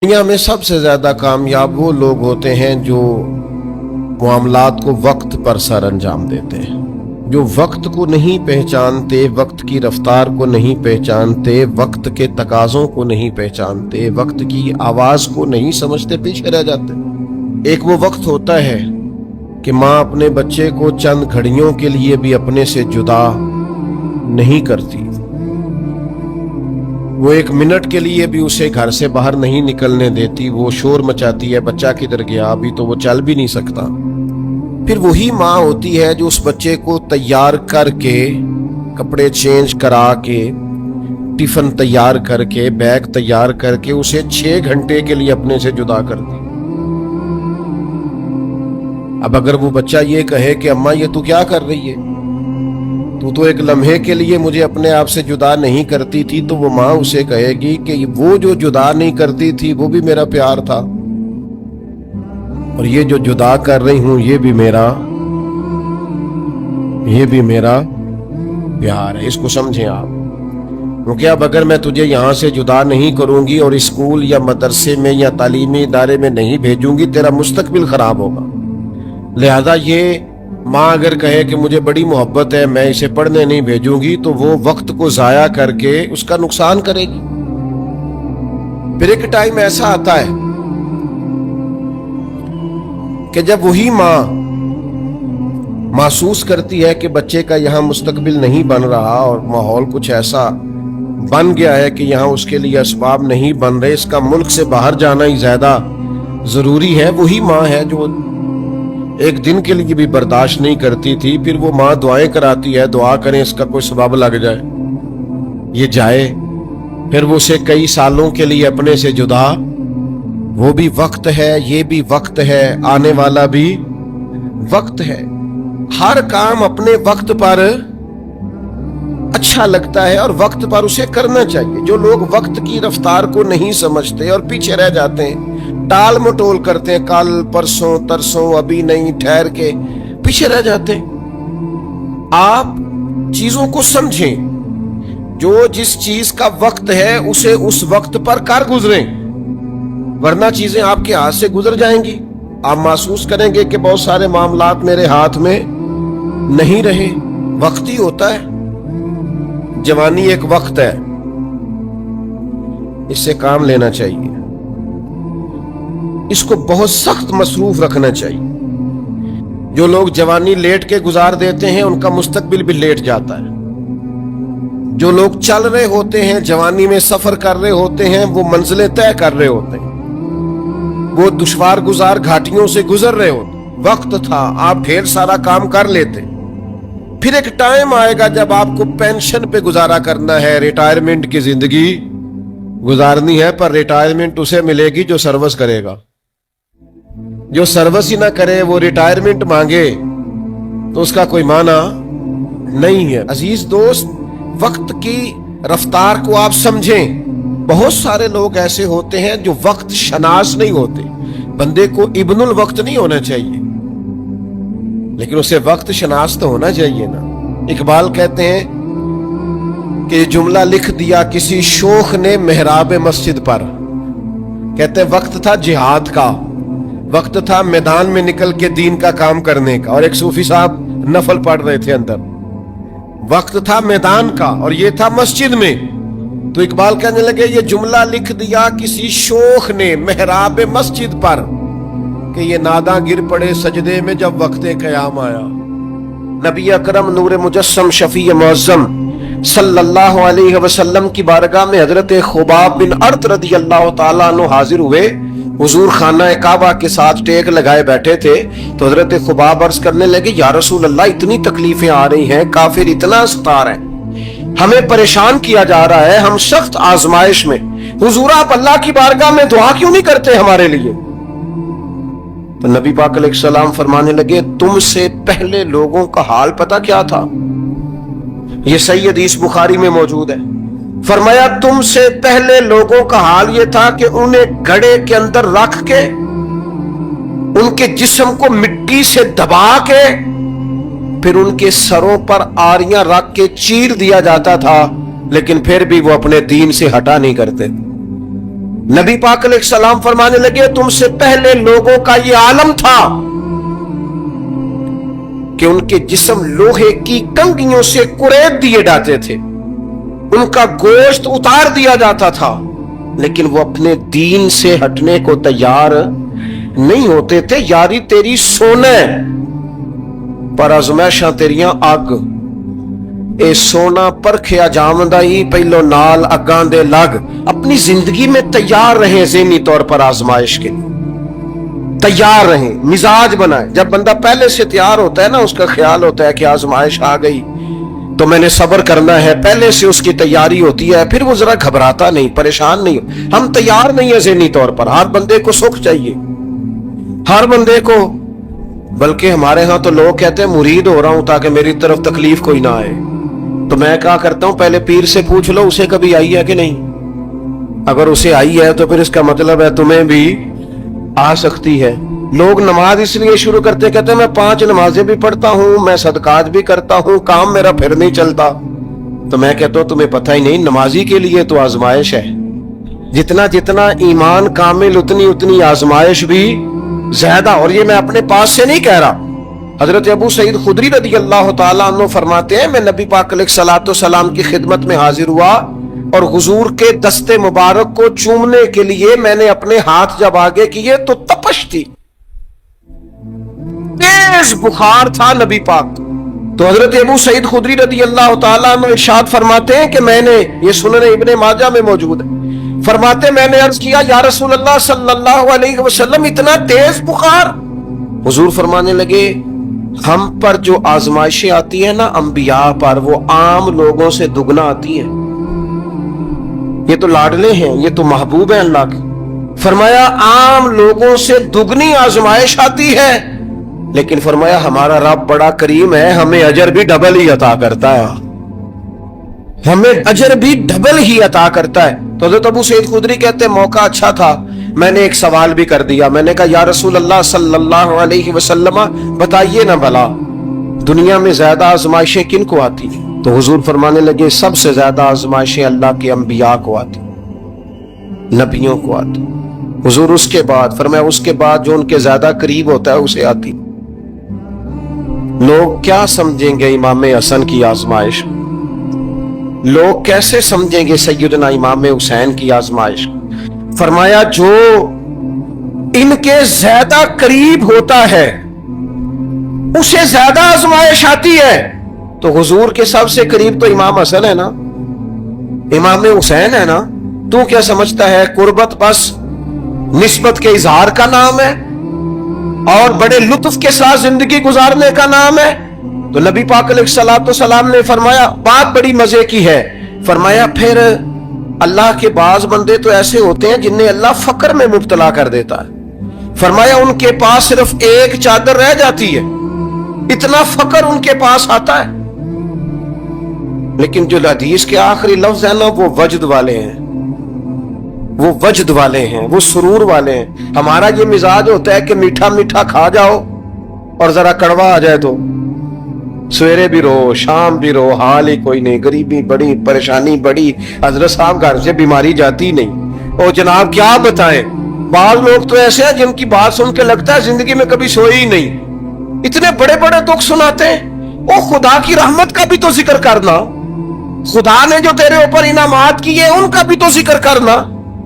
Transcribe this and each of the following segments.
دنیا میں سب سے زیادہ کامیاب وہ لوگ ہوتے ہیں جو معاملات کو وقت پر سر انجام دیتے ہیں، جو وقت کو نہیں پہچانتے، وقت کی رفتار کو نہیں پہچانتے، وقت کے تقاضوں کو نہیں پہچانتے، وقت کی آواز کو نہیں سمجھتے، پیچھے رہ جاتے۔ ایک وہ وقت ہوتا ہے کہ ماں اپنے بچے کو چند گھڑیوں کے لیے بھی اپنے سے جدا نہیں کرتی، وہ ایک منٹ کے لیے بھی اسے گھر سے باہر نہیں نکلنے دیتی، وہ شور مچاتی ہے بچہ کدھر گیا، ابھی تو وہ چل بھی نہیں سکتا۔ پھر وہی ماں ہوتی ہے جو اس بچے کو تیار کر کے، کپڑے چینج کرا کے، ٹفن تیار کر کے، بیگ تیار کر کے اسے 6 گھنٹے کے لیے اپنے سے جدا کرتی۔ اب اگر وہ بچہ یہ کہے کہ اماں یہ تو کیا کر رہی ہے، تو ایک لمحے کے لیے مجھے اپنے آپ سے جدا نہیں کرتی تھی، تو وہ ماں اسے کہے گی کہ وہ جو جدا نہیں کرتی تھی وہ بھی میرا پیار تھا، اور یہ جو جدا کر رہی ہوں یہ بھی میرا پیار ہے۔ اس کو سمجھیں آپ، کیونکہ اب اگر میں تجھے یہاں سے جدا نہیں کروں گی اور اسکول یا مدرسے میں یا تعلیمی ادارے میں نہیں بھیجوں گی، تیرا مستقبل خراب ہوگا۔ لہذا یہ ماں اگر کہے کہ مجھے بڑی محبت ہے، میں اسے پڑھنے نہیں بھیجوں گی، تو وہ وقت کو ضائع کر کے اس کا نقصان کرے گی۔ پھر ایک ٹائم ایسا آتا ہے کہ جب وہی ماں محسوس کرتی ہے کہ بچے کا یہاں مستقبل نہیں بن رہا اور ماحول کچھ ایسا بن گیا ہے کہ یہاں اس کے لیے اسباب نہیں بن رہے، اس کا ملک سے باہر جانا ہی زیادہ ضروری ہے، وہی ماں ہے جو ایک دن کے لیے بھی برداشت نہیں کرتی تھی۔ پھر وہ ماں دعائیں کراتی ہے، دعا کریں اس کا کوئی سبب لگ جائے، یہ جائے۔ پھر وہ اسے کئی سالوں کے لیے اپنے سے جدا، وہ بھی وقت ہے، یہ بھی وقت ہے، آنے والا بھی وقت ہے۔ ہر کام اپنے وقت پر اچھا لگتا ہے اور وقت پر اسے کرنا چاہیے۔ جو لوگ وقت کی رفتار کو نہیں سمجھتے اور پیچھے رہ جاتے ہیں، ٹال مٹول کرتے ہیں، کل پرسوں ترسوں، ابھی نہیں، ٹھہر کے، پیچھے رہ جاتے ہیں۔ آپ چیزوں کو سمجھیں، جو جس چیز کا وقت ہے اسے اس وقت پر کر گزریں، ورنہ چیزیں آپ کے ہاتھ سے گزر جائیں گی۔ آپ محسوس کریں گے کہ بہت سارے معاملات میرے ہاتھ میں نہیں رہے۔ وقت ہی ہوتا ہے، جوانی ایک وقت ہے، اس سے کام لینا چاہیے، اس کو بہت سخت مصروف رکھنا چاہیے۔ جو لوگ جوانی لیٹ کے گزار دیتے ہیں ان کا مستقبل بھی لیٹ جاتا ہے۔ جو لوگ چل رہے ہوتے ہیں، جوانی میں سفر کر رہے ہوتے ہیں، وہ منزلیں طے کر رہے ہوتے ہیں، وہ دشوار گزار گھاٹیوں سے گزر رہے ہوتے ہیں۔ وقت تھا، آپ ڈھیر سارا کام کر لیتے۔ پھر ایک ٹائم آئے گا جب آپ کو پینشن پہ گزارا کرنا ہے، ریٹائرمنٹ کی زندگی گزارنی ہے، پر ریٹائرمنٹ اسے ملے گی جو سروس کرے گا۔ جو سروس ہی نہ کرے، وہ ریٹائرمنٹ مانگے تو اس کا کوئی معنی نہیں ہے۔ عزیز دوست، وقت کی رفتار کو آپ سمجھیں۔ بہت سارے لوگ ایسے ہوتے ہیں جو وقت شناس نہیں ہوتے۔ بندے کو ابن الوقت نہیں ہونا چاہیے، لیکن اسے وقت شناس تو ہونا چاہیے نا۔ اقبال کہتے ہیں کہ یہ جملہ لکھ دیا کسی شوخ نے محراب مسجد پر، کہتے ہیں وقت تھا جہاد کا، وقت تھا میدان میں نکل کے دین کا کام کرنے کا، اور ایک صوفی صاحب نفل پڑھ رہے تھے اندر۔ وقت تھا میدان کا اور یہ تھا مسجد میں۔ تو اقبال کہنے لگے یہ جملہ لکھ دیا کسی شوخ نے محراب مسجد پر، کہ یہ ناداں گر پڑے سجدے میں جب وقت قیام آیا۔ نبی اکرم نور مجسم شفیع معظم صلی اللہ علیہ وسلم کی بارگاہ میں حضرت خباب بن ارت رضی اللہ تعالیٰ عنہ حاضر ہوئے۔ حضور خانہ کعبہ کے ساتھ ٹیک لگائے بیٹھے تھے، تو حضرت خباب عرض کرنے لگے یا رسول اللہ اتنی تکلیفیں آ رہی ہیں، کافر اتنا ستا رہے ہیں، ہمیں پریشان کیا جا رہا ہے، ہم سخت آزمائش میں، حضور آپ اللہ کی بارگاہ میں دعا کیوں نہیں کرتے ہمارے لیے؟ تو نبی پاک علیہ السلام فرمانے لگے تم سے پہلے لوگوں کا حال پتہ کیا تھا؟ یہ صحیح حدیث بخاری میں موجود ہے۔ فرمایا تم سے پہلے لوگوں کا حال یہ تھا کہ انہیں گڑھے کے اندر رکھ کے ان کے جسم کو مٹی سے دبا کے پھر ان کے سروں پر آریاں رکھ کے چیر دیا جاتا تھا، لیکن پھر بھی وہ اپنے دین سے ہٹا نہیں کرتے۔ नबी पाक अलैहिस्सलाम फरमाने लगे तुम से पहले लोगों का ये आलम था कि उनके जिस्म लोहे की कंगियों से कुरेद दिए जाते थे, उनका गोश्त उतार दिया जाता था, लेकिन वो अपने दीन से हटने को तैयार नहीं होते थे। यारी तेरी सोने पर आजमैशां तेरियां अग, ए सोना परखिया जामदा ही पहलो नाल अगां दे लग। अपनी जिंदगी में तैयार रहें, ज़हनी तौर पर आजमाइश के लिए तैयार रहें, मिजाज बनाए। जब बंदा पहले से तैयार होता है ना, उसका ख्याल होता है कि आजमाइश आ गई तो मैंने सब्र करना है, पहले से उसकी तैयारी होती है, फिर वो जरा घबराता नहीं, परेशान नहीं। हम तैयार नहीं है ज़हनी तौर पर। हर बंदे को सुख चाहिए, हर बंदे को, बल्कि हमारे यहां तो लोग कहते हैं मुरीद हो रहा हूं ताकि मेरी तरफ तकलीफ कोई ना आए। तो मैं क्या करता हूं, पहले पीर से पूछ लो उसे कभी आई है कि नहीं। अगर उसे आई है तो फिर इसका मतलब है तुम्हें भी आ सकती है। लोग नमाज इसलिए शुरू करते, कहते हैं मैं 5 नमाजें भी पढ़ता हूं, मैं सदकात भी करता हूं, काम मेरा फिर नहीं चलता। तो मैं कहता हूं तुम्हें पता ही नहीं, नमाजी के लिए तो आजमाइश है। जितना जितना ईमान कामिल उतनी उतनी आजमाइश भी ज्यादा। और ये मैं अपने पास से नहीं कह रहा, हजरत अबू सईद खुदरी रदी अल्लाह तआला अन्हु फरमाते हैं मैं नबी पाक अलैहिस्सलाम की खिदमत में हाजिर हुआ और हुजूर के दस्ते मुबारक को चूमने के लिए मैंने अपने हाथ जब आगे किए तो तपश थी, तेज बुखार था नबी पाक। तो हजरत अबू सईद खुदरी रदी अल्लाह तआला अन्हु इरशाद फरमाते हैं कि मैंने, ये सुनन इब्ने माजा में मौजूद है, फरमाते मैंने अर्ज किया या रसूल अल्लाह सल्लल्लाहु अलैहि वसल्लम इतना तेज बुखार। हुजूर फरमाने लगे हम पर जो आजमाइशें आती है ना अंबिया पर, वो आम लोगों से दुगना आती है। ये तो लाडले हैं, ये तो महबूब हैं अल्लाह के। फरमाया आम लोगों से दुगनी आजमाइश आती है, लेकिन फरमाया हमारा रब बड़ा करीम है, हमें अजर भी डबल ही अता करता है, हमें अजर भी डबल ही अता करता है। तो हज़रत अबू सईद खुदरी कहते मौका अच्छा था, मैंने एक सवाल भी कर दिया। मैंने कहा या रसूल अल्लाह सल्लल्लाहु अलैहि वसल्लम बताइए ना भला दुनिया में ज्यादा आजमाइशें किन को आती? तो हुजूर फरमाने लगे सबसे ज्यादा आजमाइशें अल्लाह के अंबिया को आती, नबियों को आती। हुजूर उसके बाद फरमाया उसके बाद जो उनके ज्यादा करीब होता है उसे आती। लोग क्या समझेंगे इमाम हसन की आजमाइश, लोग कैसे समझेंगे सैयदना इमाम हुसैन की आजमाइश। फरमाया जो इनके ज्यादा करीब होता है उसे ज्यादा आजमाइश आती है। तो हुजूर के सबसे करीब तो इमाम हसन है ना, इमाम हुसैन है ना। तू क्या समझता है कुर्बत बस निस्बत के इजहार का नाम है और बड़े लुत्फ के साथ जिंदगी गुजारने का नाम है? तो नबी पाक अलैहिस्सलाम ने फरमाया बात बड़ी मजे की है। फरमाया फिर अल्लाह के बाज बंदे तो ऐसे होते हैं जिन्हें अल्लाह फक्र में मुब्तला कर देता है। फरमाया उनके पास सिर्फ एक चादर रह जाती है, इतना फक्र उनके पास आता है। लेकिन जो हदीस के आखिरी लफ्ज है ना वो वजद वाले हैं, वो वजद वाले हैं, वो सुरूर वाले हैं। हमारा ये मिजाज होता है कि मीठा मीठा खा जाओ और जरा कड़वा आ जाए तो सवेरे भी रो शाम भी रो, हाल ही कोई नहीं, गरीबी बड़ी, परेशानी बड़ी, हजरत साहब घर से बीमारी जाती नहीं। और जनाब क्या बताएं, बाज लोग तो ऐसे हैं जिनकी बात सुन के लगता है जिंदगी में कभी सोए ही नहीं, इतने बड़े बड़े दुख सुनाते हैं। ओ खुदा की रहमत का भी तो जिक्र करना, खुदा ने जो तेरे ऊपर इनामात किए उनका भी तो जिक्र करना,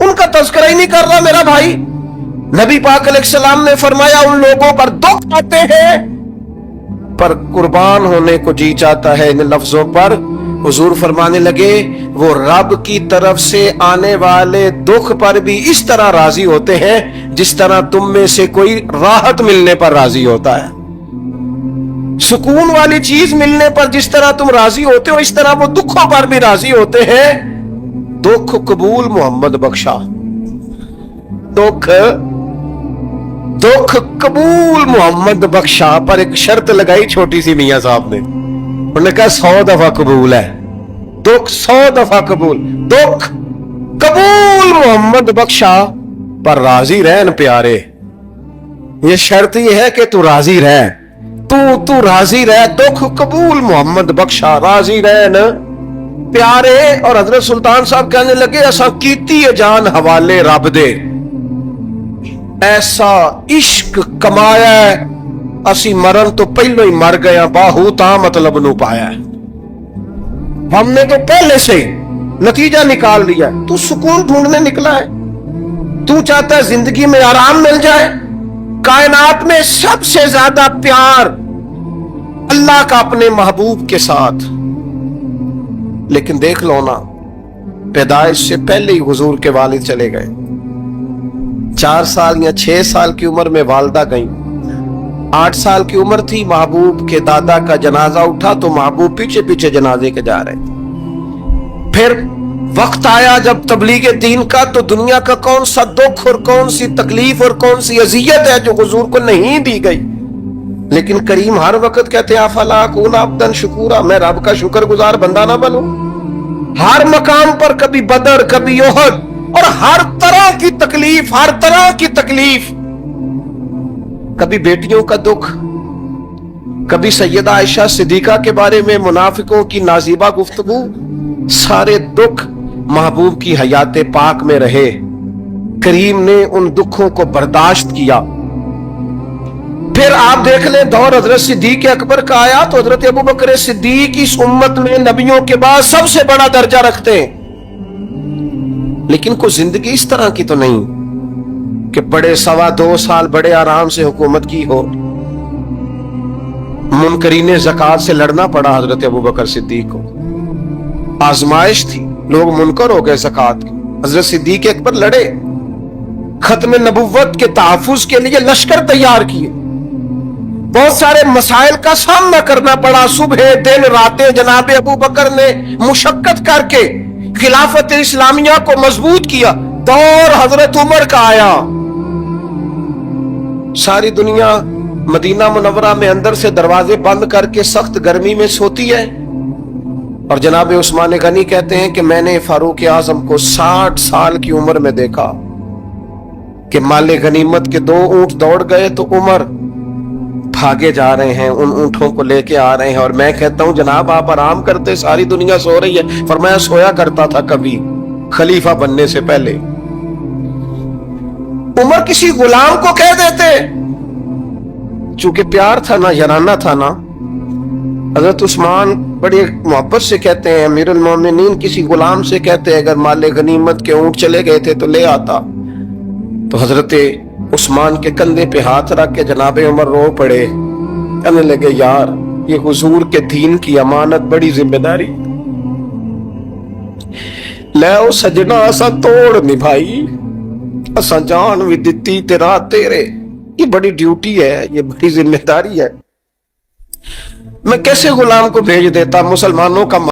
उनका तज़किरा ही नहीं कर रहा मेरा भाई। नबी पाक अलैहिस्सलाम ने फरमाया उन लोगों पर दुख आते हैं पर कुर्बान होने को जी चाहता है। इन लफ्जों पर हुजूर फरमाने लगे वो रब की तरफ से आने वाले दुख पर भी इस तरह राजी होते हैं जिस तरह तुम में से कोई राहत मिलने पर राजी होता है। सुकून वाली चीज मिलने पर जिस तरह तुम राजी होते हो इस तरह वो दुखों पर भी राजी होते हैं। दुख कबूल मोहम्मद बख्शा, दुख दुख कबूल मोहम्मद बख्शा, पर एक शर्त लगाई छोटी सी मियां साहब ने, उन्होंने कहा 100 दफा कबूल है, दुख 100 दफा कबूल, दुख कबूल मोहम्मद बख्शा पर राजी रहन प्यारे। ये शर्त ये है कि तू राजी रह, तू राजी रह, दुख कबूल मोहम्मद बख्शा, राजी रहन प्यारे और हजरत सुल्तान साहब कहने लगे असा कीती है जान हवाले रब दे, ऐसा इश्क कमाया है असी मरण तो पहलो ही मर गया, बाहू ता मतलब नू पाया है। हमने तो पहले से नतीजा निकाल लिया। तू सुकून ढूंढने निकला है, तू चाहता है जिंदगी में आराम मिल जाए। कायनात में सबसे ज्यादा प्यार अल्लाह का अपने महबूब के साथ, लेकिन देख लो ना, पैदाइश से पहले ही हुजूर के वालिद चले गए। 4 साल या 6 साल की उम्र में वालदा गई। 8 साल की उम्र थी, महबूब के दादा का जनाजा उठा तो महबूब पीछे पीछे जनाजे के जा रहे। फिर वक्त आया जब तबलीग दीन का, तो दुनिया का कौन सा दुख और कौन सी तकलीफ और कौन सी अजियत है जो हुजूर को नहीं दी गई। लेकिन करीम हर वक्त कहते हैं अफला अकून अब्दन शुकूरा, मैं रब का शुक्रगुजार बंदा ना बनूं। हर मकाम पर कभी बदर कभी ओहद, और हर तरह की तकलीफ, हर तरह की तकलीफ, कभी बेटियों का दुख, कभी सैयदा आयशा सिद्दीका के बारे में मुनाफिकों की नाजीबा गुफ्तगू, सारे दुख महबूब की हयात पाक में रहे। करीम ने उन दुखों को बर्दाश्त किया। फिर आप देख लें दौर हजरत सिद्दीक अकबर का आया तो हजरत अबू बकर सिद्दीक इस उम्मत में नबियों के बाद सबसे बड़ा दर्जा रखते हैं। लेकिन कोई जिंदगी इस तरह की तो नहीं कि बड़े 2.25 साल बड़े आराम से हुकूमत की हो। मुनकरीने ज़कात से लड़ना पड़ा हजरत अबू बकर सिद्दीक को, आजमाइश थी, लोग मुनकर हो गए ज़कात की। हजरत सिद्दीक अकबर लड़े, खत्म नबुव्वत के तहफ्फुज के लिए लश्कर तैयार किए, बहुत सारे मसाइल का सामना करना पड़ा। सुबह दिन रातें जनाब अबू बकर ने मुशक्कत करके खिलाफत इस्लामिया को मजबूत किया। दौर हजरत उमर का आया, सारी दुनिया मदीना मुनव्वरा में अंदर से दरवाजे बंद करके सख्त गर्मी में सोती है, और जनाब उस्मान गनी कहते हैं कि मैंने फारूक आजम को 60 साल की उम्र में देखा कि माले गनीमत के 2 ऊंट दौड़ गए तो उमर भागे जा रहे हैं, उन ऊंटों को लेके आ रहे हैं। और मैं कहता हूं जनाब आप आराम करते, सारी दुनिया सो रही है। फरमाया सोया करता था कभी खलीफा बनने से पहले। उमर किसी गुलाम को कह देते, चूंकि प्यार था ना, याराना था ना। हजरत उस्मान बड़ी मोहब्बत से कहते हैं, अमीरुल मोमिनीन किसी गुलाम से कहते अगर माले गनीमत के ऊंट चले गए थे तो ले आता। तो हजरत उस्मान के कंधे पे हाथ रख के जनाब उमर रो पड़े, कहने लगे यार ये हुजूर के दीन की अमानत बड़ी जिम्मेदारी, ले ओ सजना असा तोड़ निभाई, असा जान भी दिती तेरा तेरे। ये बड़ी ड्यूटी है, ये बड़ी जिम्मेदारी है। मैं कैसे गुलाम को भेज देता, मुसलमानों का